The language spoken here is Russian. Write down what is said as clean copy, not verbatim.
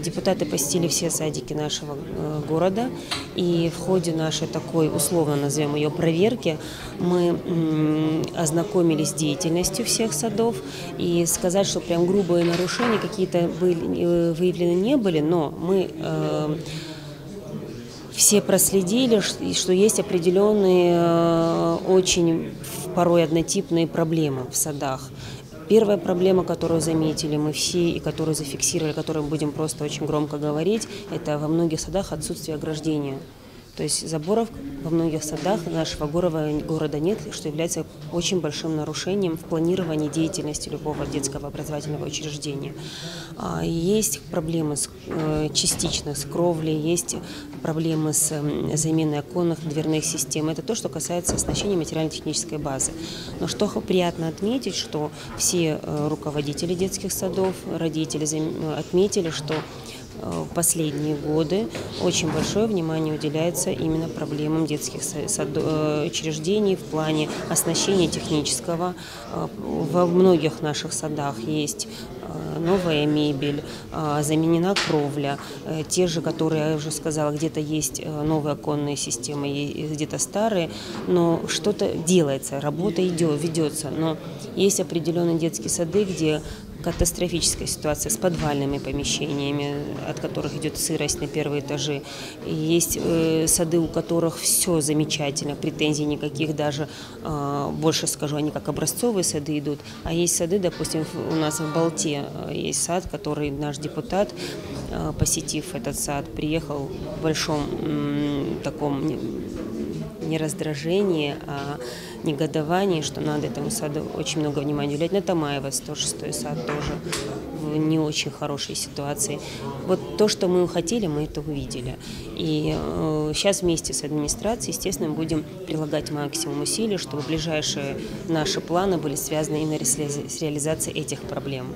Депутаты посетили все садики нашего города, и в ходе нашей такой, условно назовем ее, проверки, мы ознакомились с деятельностью всех садов, и сказать, что прям грубые нарушения какие-то выявлены не были, но мы все проследили, что есть определенные, очень порой однотипные проблемы в садах. Первая проблема, которую заметили мы все и которую зафиксировали, о которой мы будем просто очень громко говорить, это во многих садах отсутствие ограждения. То есть заборов во многих садах нашего города нет, что является очень большим нарушением в планировании деятельности любого детского образовательного учреждения. Есть проблемы частично с кровлей, есть проблемы с заменой оконных дверных систем. Это то, что касается оснащения материально-технической базы. Но что приятно отметить, что все руководители детских садов, родители отметили, что в последние годы очень большое внимание уделяется именно проблемам детских учреждений в плане оснащения технического. Во многих наших садах есть новая мебель, заменена кровля. Те же, которые я уже сказала, где-то есть новые оконные системы, где-то старые, но что-то делается, работа ведется. Но есть определенные детские сады, где катастрофическая ситуация с подвальными помещениями, от которых идет сырость на первые этажи. Есть сады, у которых все замечательно, претензий никаких, даже больше скажу, они как образцовые сады идут. А есть сады, допустим, у нас в Балте есть сад, который наш депутат, посетив этот сад, приехал в большом таком не раздражении, а негодовании, что надо этому саду очень много внимания уделять. На Тамаева 106-й сад тоже в не очень хорошей ситуации. Вот то, что мы хотели, мы это увидели. И сейчас вместе с администрацией, естественно, будем прилагать максимум усилий, чтобы ближайшие наши планы были связаны именно с реализацией этих проблем.